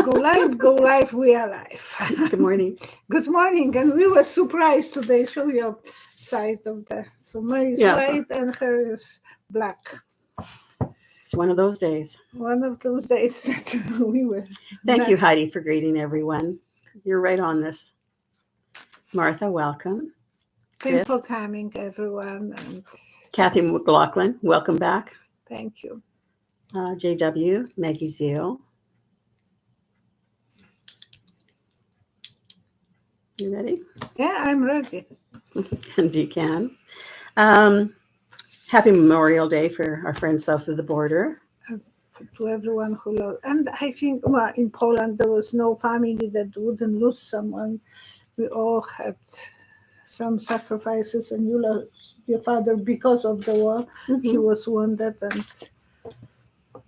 go live, we are live. Good morning. Good morning. And we were surprised today. Show your side of the. So mine is white and her is black. It's one of those days. One of those days that we were. Thank you, Heidi, for greeting everyone. You're right on this. Martha, welcome. Thank you for coming, everyone. And Kathy McLaughlin, welcome back. Thank you. JW, Maggie Zeal. You ready? Yeah, I'm ready. And you can. Happy Memorial Day for our friends south of the border. To everyone who lost. And I think in Poland there was no family that wouldn't lose someone. We all had some sacrifices, and you lost your father because of the war. Mm-hmm. He was wounded, and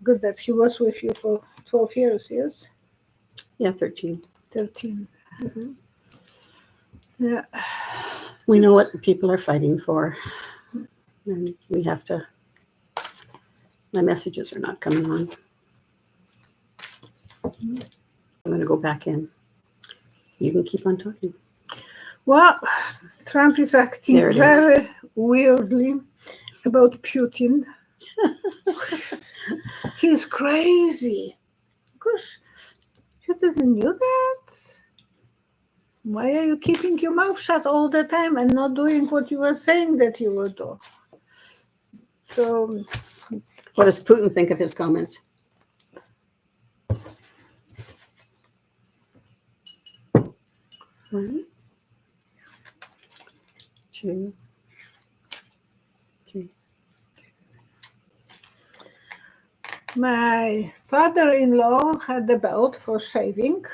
good that he was with you for 12 years, yes? Yeah, 13. 13. Mm-hmm. Yeah. We know what the people are fighting for. And we have to, my messages are not coming on. I'm going to go back in. You can keep on talking. Well, Trump is acting very weirdly about Putin. He's crazy. Gosh, you didn't know that? Why are you keeping your mouth shut all the time and not doing what you were saying that you would do? So, what does Putin think of his comments? One, two, three. My father-in-law had a belt for shaving,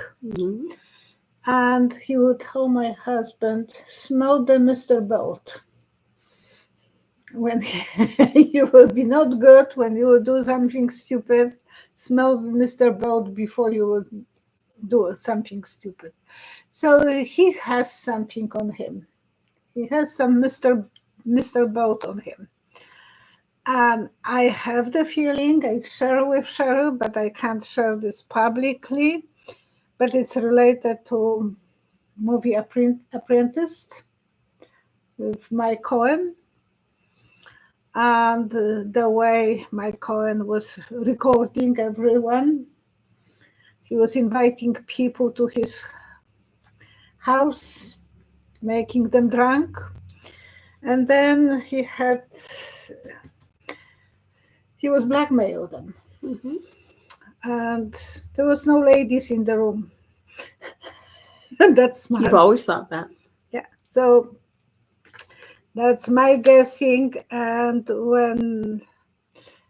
and he would tell my husband, "Smell the Mr. Belt." When you will be not good, when you will do something stupid, smell Mr. Belt before you will do something stupid. So he has something on him. He has some Mr. Belt on him. I have the feeling, I share with Cheryl, but I can't share this publicly, but it's related to movie Apprentice with Mike Cohen. And the way Mike Cohen was recording everyone, he was inviting people to his house, making them drunk. And then he was blackmailed them. Mm-hmm. And there was no ladies in the room. That's smart. You've always thought that. Yeah. So that's my guessing. And when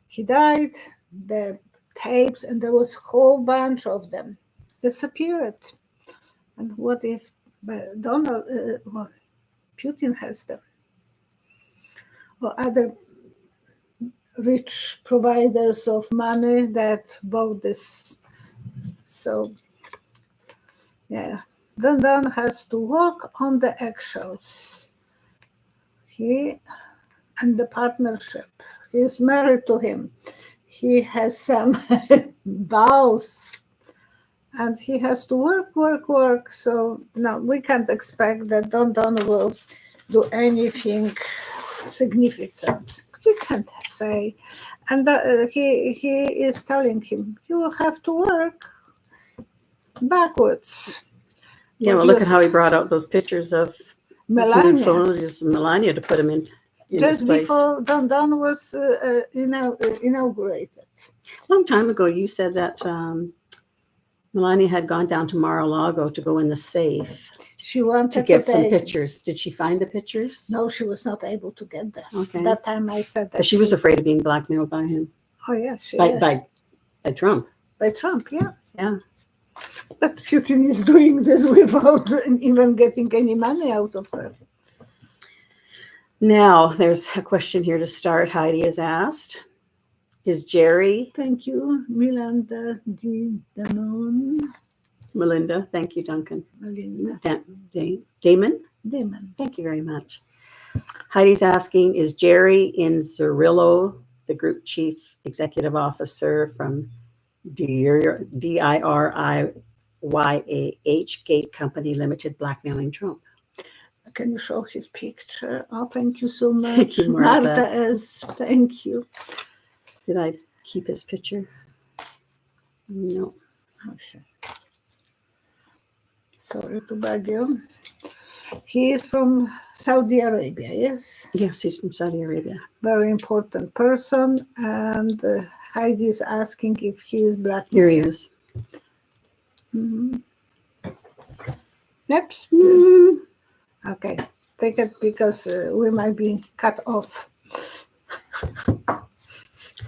he died, the tapes, and there was a whole bunch of them, disappeared. And what if Putin has them? Or other rich providers of money that bought this. So, yeah, DonDon has to walk on the eggshells. He and the partnership. He is married to him. He has some vows, and he has to work. So no, we can't expect that DonDon will do anything significant. We can't say. And he is telling him, you will have to work backwards. Yeah, well, look at how he brought out those pictures of Melania to put him in just before DonDon was inaugurated. A long time ago, you said that Melania had gone down to Mar-a-Lago to go in the safe. She wanted to get some pictures. Did she find the pictures? No, she was not able to get them. Okay. That time I said that. But she was afraid of being blackmailed by him. Oh, yeah. By Trump. By Trump, yeah. Yeah. But Putin is doing this without even getting any money out of her. Now, there's a question here to start. Heidi has asked, is Jerry... Thank you, Melinda Danon. Melinda, thank you, Duncan. Melinda. Damon? Damon. Thank you very much. Heidi's asking, is Jerry Inzerillo the group chief executive officer from DIRIYAH Gate Company Limited blackmailing Trump. Can you show his picture? Oh, thank you so Thank much, you, Martha. Martha S. Thank you. Did I keep his picture? No. Okay. Sorry to bug you. He is from Saudi Arabia, yes? Yes, he's from Saudi Arabia. Very important person. And Heidi is asking if he is black. Here he is. Mm-hmm. Yep. Okay. Take it because we might be cut off.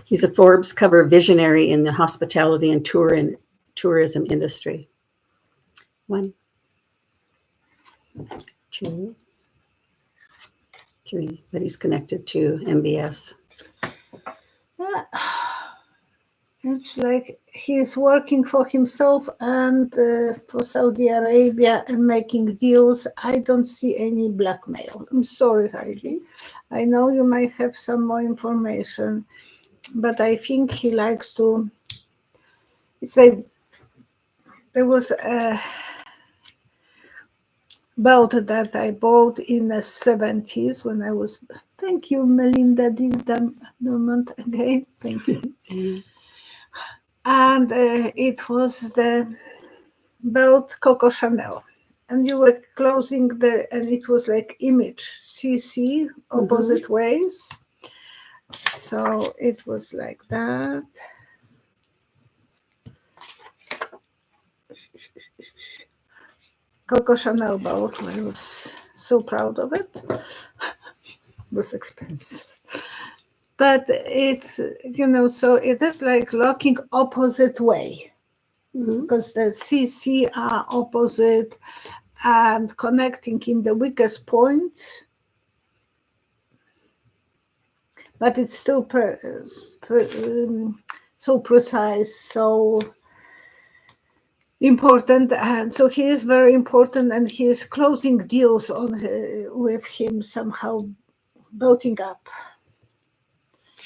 He's a Forbes cover visionary in the hospitality and tourism industry. 1, 2, 3. But he's connected to MBS. It's like he's working for himself and for Saudi Arabia and making deals. I don't see any blackmail. I'm sorry, Heidi. I know you might have some more information, but I think he likes to. It's like there was a boat that I bought in the 70s when I was. Thank you, Melinda Diamond again. Thank you. And it was the boat Coco Chanel. And you were closing and it was like image, CC, opposite ways. So it was like that. Coco Chanel boat, I was so proud of it. It was expensive. But it's, so it is like looking opposite way. Because the CC are opposite and connecting in the weakest point. But it's still so precise, so important, and so he is very important, and he is closing deals with him somehow, building up.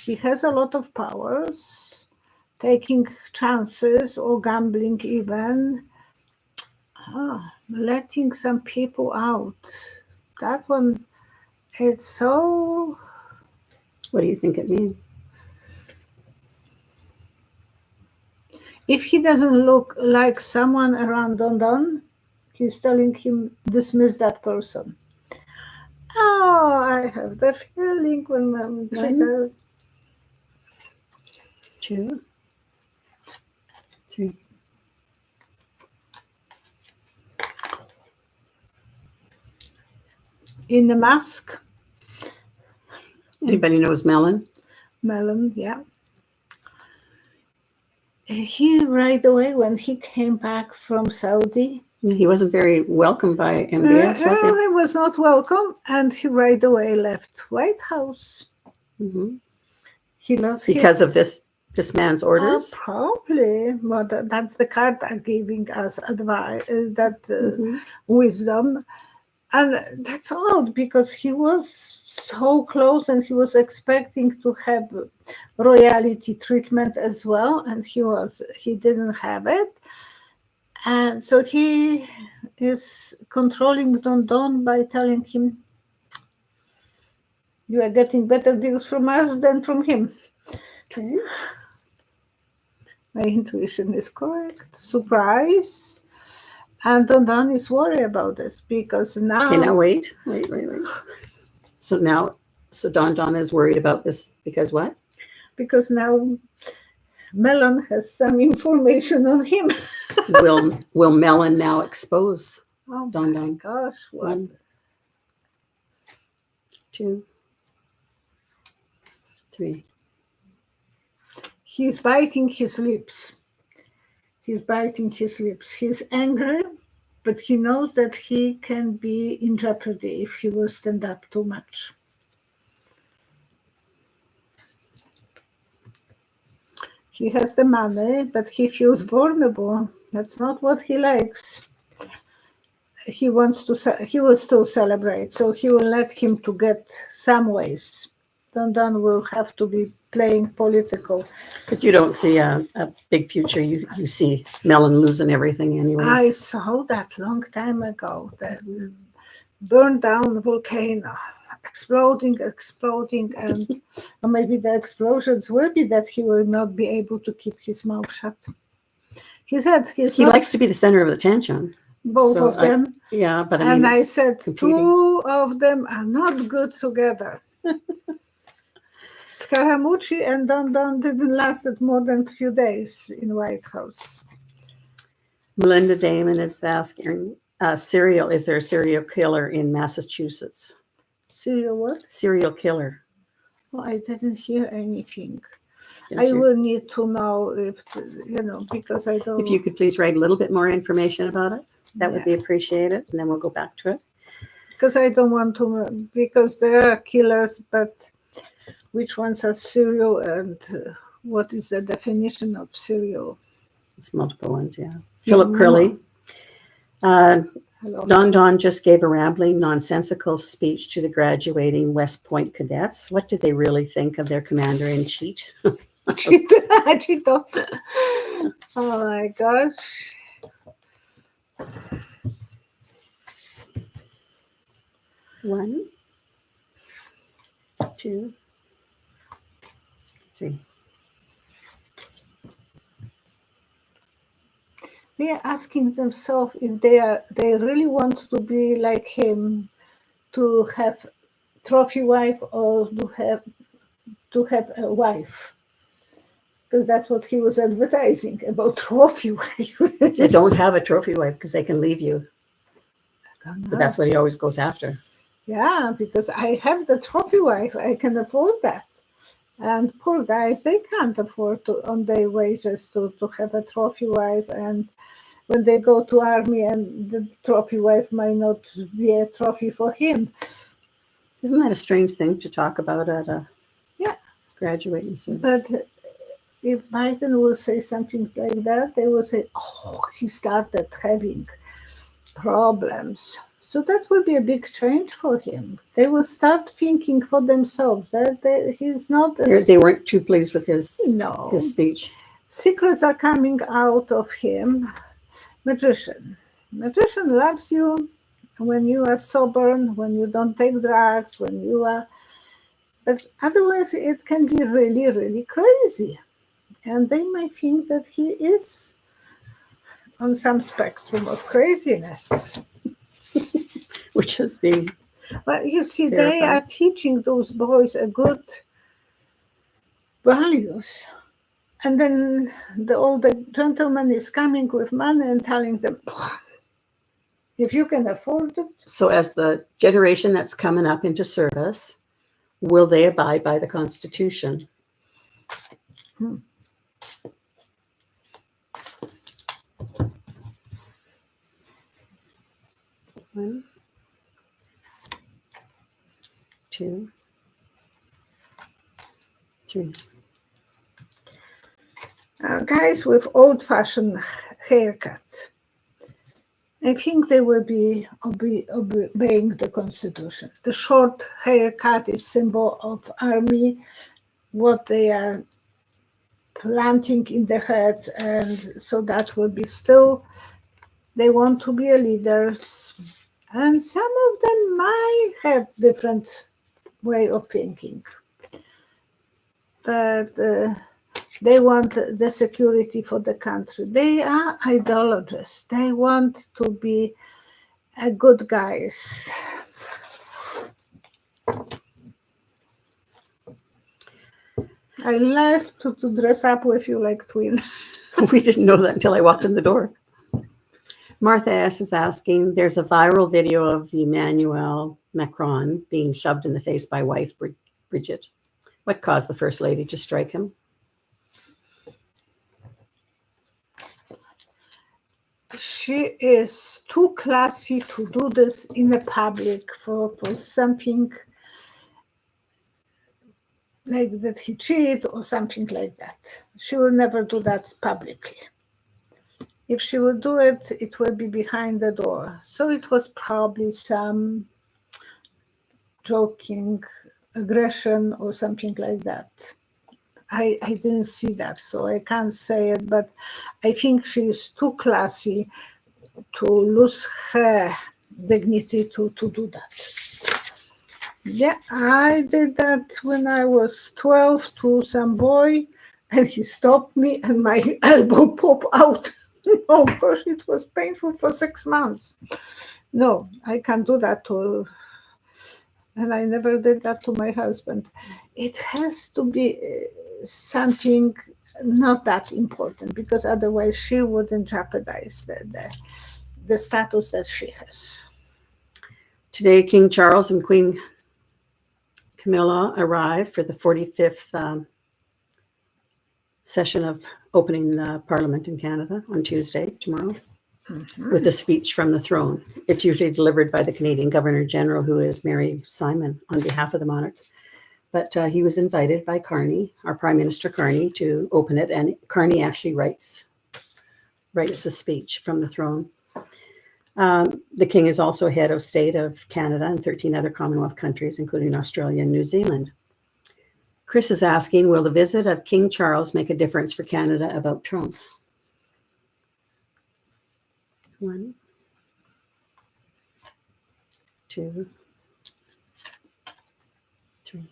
He has a lot of powers, taking chances or gambling even, letting some people out. That one, it's so. What do you think it means? If he doesn't look like someone around DonDon, he's telling him, dismiss that person. Oh, I have the feeling when I'm 1, 2, 3. In the mask. Anybody knows Melon? Melon, yeah. He right away, when he came back from Saudi. He wasn't very welcomed by MBS, was he? He was not welcome, and he right away left White House. He lost because of this man's orders? Probably. Well, that's the card they're giving us advice, wisdom. And that's odd because he was so close and he was expecting to have royalty treatment as well, and he didn't have it. And so he is controlling DonDon by telling him, you are getting better deals from us than from him. Okay. My intuition is correct. Surprise. And DonDon is worried about this because now. Okay, now wait. So DonDon is worried about this because what? Because now Melon has some information on him. Will Melon now expose DonDon? My gosh, what? 1, 2, 3. He's biting his lips. He's angry, but he knows that he can be in jeopardy if he will stand up too much. He has the money, but he feels vulnerable. That's not what he likes. He will still celebrate, so he will let him to get some ways. DonDon will have to be playing political. But you don't see a big future. You see Mellon losing everything I anyways. saw that long time ago, that burned down volcano, exploding, and or maybe the explosions will be that he will not be able to keep his mouth shut. He said He likes to be the center of the attention. both So of them. Yeah, but I And mean, I it's said, competing. two of them are not good together. Scaramucci and DonDon didn't last more than a few days in White House. Melinda Damon is asking, is there a serial killer in Massachusetts? Serial what? Serial killer. Oh, I didn't hear anything. Yes, I will need to know if, because I don't. If you could please write a little bit more information about it, that would be Yeah. appreciated, and then we'll go back to it. Because I don't want to, because there are killers, but which ones are serial and what is the definition of serial? It's multiple ones, yeah. Yeah, Philip Curley. Hello. DonDon just gave a rambling, nonsensical speech to the graduating West Point cadets. What did they really think of their commander-in-chief? Chito. Oh my gosh. One, two, three. They are asking themselves if they really want to be like him, to have trophy wife or to have a wife, because that's what he was advertising about, trophy wife. They don't have a trophy wife because they can leave you. But that's what he always goes after. Yeah, because I have the trophy wife, I can afford that. And poor guys, they can't afford to, on their wages, to have a trophy wife. And when they go to army, and the trophy wife might not be a trophy for him. Isn't that a strange thing to talk about at a graduating service? But if Biden will say something like that, they will say, oh, he started having problems. So that will be a big change for him. They will start thinking for themselves that he's not. They weren't too pleased with his speech. Secrets are coming out of him. Magician loves you when you are sober, when you don't take drugs, when you are. But otherwise, it can be really, really crazy. And they might think that he is on some spectrum of craziness. Which is being. Well, you see, verified. They are teaching those boys a good values. And then the older gentleman is coming with money and telling them, if you can afford it. So as the generation that's coming up into service, will they abide by the Constitution? One, two, three. Guys with old-fashioned haircuts, I think they will be obeying the Constitution. The short haircut is symbol of army, what they are planting in their heads, and so that will be still. They want to be leaders, and some of them might have different way of thinking, but they want the security for the country. They are ideologists. They want to be good guys. I love to dress up with you like twin. We didn't know that until I walked in the door. Martha S. is asking, there's a viral video of Emmanuel Macron being shoved in the face by wife Bridget. What caused the First Lady to strike him? She is too classy to do this in the public for something like that he cheats or something like that. She will never do that publicly. If she will do it, it will be behind the door. So it was probably some joking aggression or something like that. I didn't see that, so I can't say it, but I think she's too classy to lose her dignity to do that. Yeah, I did that when I was 12 to some boy, and he stopped me and my elbow popped out. Oh gosh, it was painful for 6 months. No, I can't do that to, and I never did that to my husband. It has to be something not that important, because otherwise she wouldn't jeopardize the status that she has. Today, King Charles and Queen Camilla arrive for the 45th session of opening the Parliament in Canada on Tuesday, tomorrow, with a speech from the throne. It's usually delivered by the Canadian Governor General, who is Mary Simon, on behalf of the monarch. But he was invited by Carney, our Prime Minister Carney, to open it, and Carney actually writes a speech from the throne. The King is also head of state of Canada and 13 other Commonwealth countries, including Australia and New Zealand. Chris is asking, will the visit of King Charles make a difference for Canada about Trump? 1, 2, 3.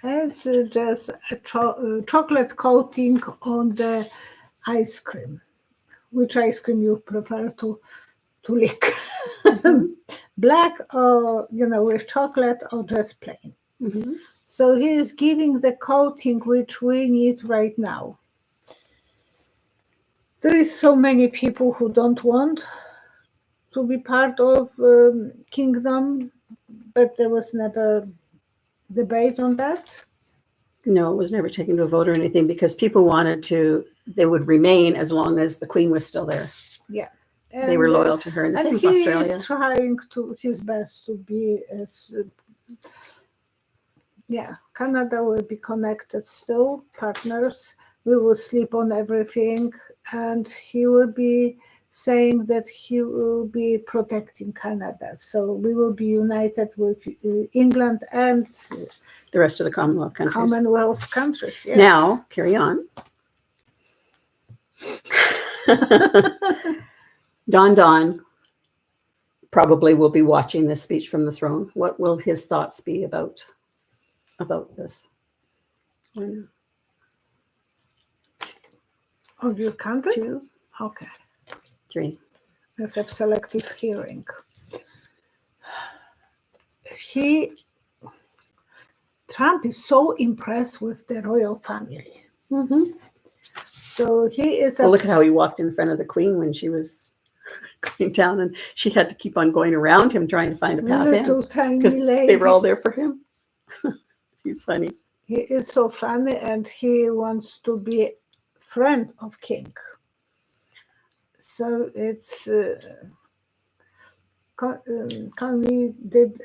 It's just a chocolate coating on the ice cream. Which ice cream you prefer to lick? Black or, with chocolate, or just plain? Mm-hmm. So he is giving the coating which we need right now. There is so many people who don't want to be part of kingdom, but there was never debate on that. No, it was never taken to a vote or anything, because people wanted they would remain as long as the Queen was still there. Yeah. They were loyal to her, and the same as Australia. He is trying his best to be as... Canada will be connected still, partners. We will sleep on everything, and he will be saying that he will be protecting Canada. So we will be united with England and the rest of the Commonwealth countries. Yeah. Now, carry on. DonDon probably will be watching this speech from the throne. What will his thoughts be about this? Oh, you counted? 2. Okay. 3. We have selective hearing. Trump is so impressed with the royal family. Mm-hmm. So he is... Well, look at how he walked in front of the Queen when she was going down, and she had to keep on going around him trying to find a path in, because they were all there for him. He's funny. He is so funny, and he wants to be friend of King. So it's Carney did...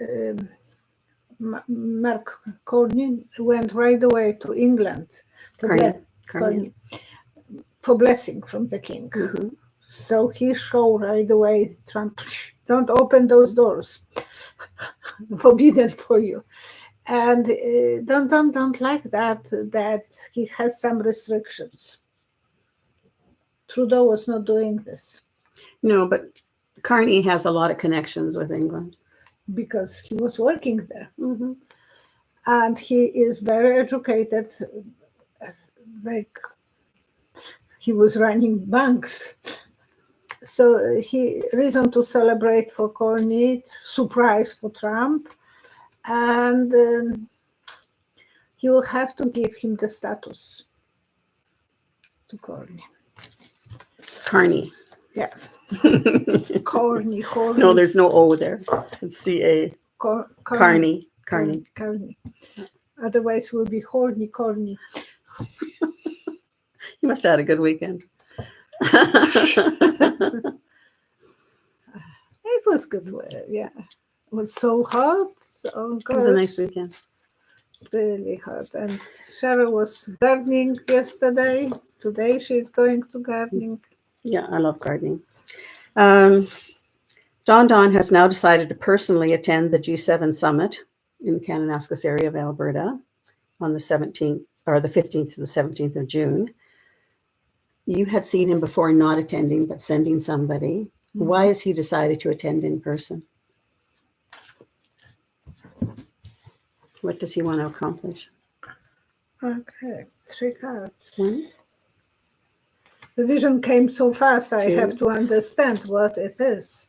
Mark Carney went right away to England Carney, for blessing from the King. Mm-hmm. So he showed right away, Trump, don't open those doors. Forbidden for you. And don't like that he has some restrictions. Trudeau was not doing this. No, but Carney has a lot of connections with England. Because he was working there. Mm-hmm. And he is very educated. Like, he was running banks. So reason to celebrate for Carney, surprise for Trump. And he will have to give him the status to Carney. Carney. Yeah. Carney. No, there's no O there. It's C-A. Carney. Otherwise, it will be horny. You must have had a good weekend. It was good weather, yeah. It was so hot. Oh, it was a nice weekend. Really hot. And Cheryl was gardening yesterday. Today she's going to gardening. Yeah, I love gardening. DonDon has now decided to personally attend the G7 summit in the Kananaskis area of Alberta on the 17th or the 15th to the 17th of June. You had seen him before not attending, but sending somebody. Mm-hmm. Why has he decided to attend in person? What does he want to accomplish? Okay, 3 cards. 1. The vision came so fast, 2. I have to understand what it is.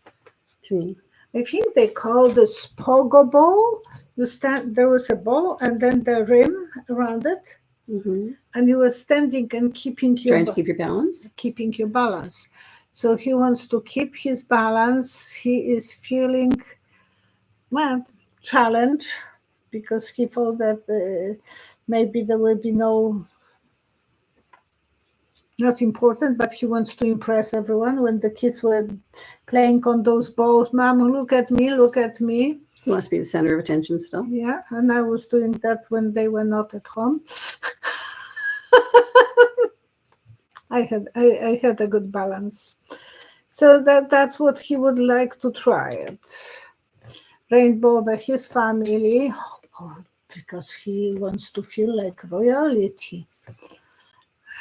3. I think they call this pogo ball. There was a ball and then the rim around it. Mm-hmm. And you were standing and trying to keep your balance. Keeping your balance. So he wants to keep his balance. He is feeling, challenge, because he thought that maybe there will be not important, but he wants to impress everyone. When the kids were playing on those balls, Mom, look at me, look at me. He wants to be the center of attention still. Yeah, and I was doing that when they were not at home. I had a good balance. So that's what he would like to try it. Rainbow over his family, because he wants to feel like royalty.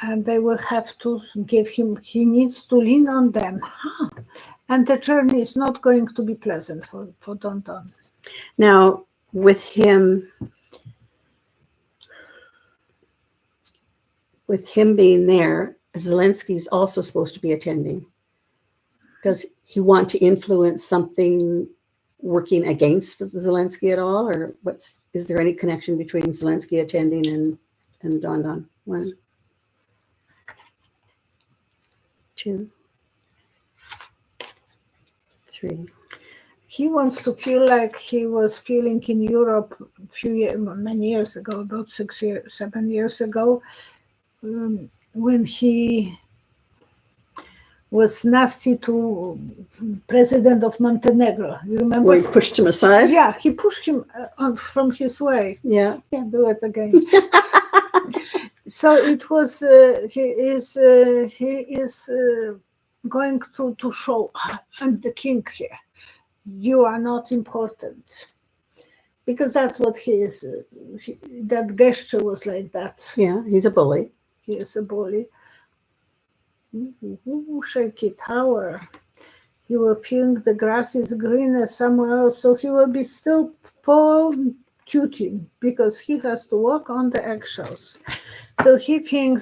And they will have to give him, he needs to lean on them. And the journey is not going to be pleasant for DonDon. Now, with him being there, Zelensky's also supposed to be attending. Does he want to influence something working against Zelensky at all? Or is there any connection between Zelensky attending and DonDon? 1, 2, 3. He wants to feel like he was feeling in Europe many years ago, about 7 years ago, when he was nasty to President of Montenegro. You remember? Where he pushed him aside? Yeah, he pushed him from his way. Yeah. Can't do it again. So it was, he is going to show, I'm the king here. You are not important. Because that's what he is. That gesture was like that. Yeah, he's a bully. He is a bully. Shaky tower. He will think the grass is greener somewhere else, so he will be still full tooting because he has to walk on the eggshells. So he thinks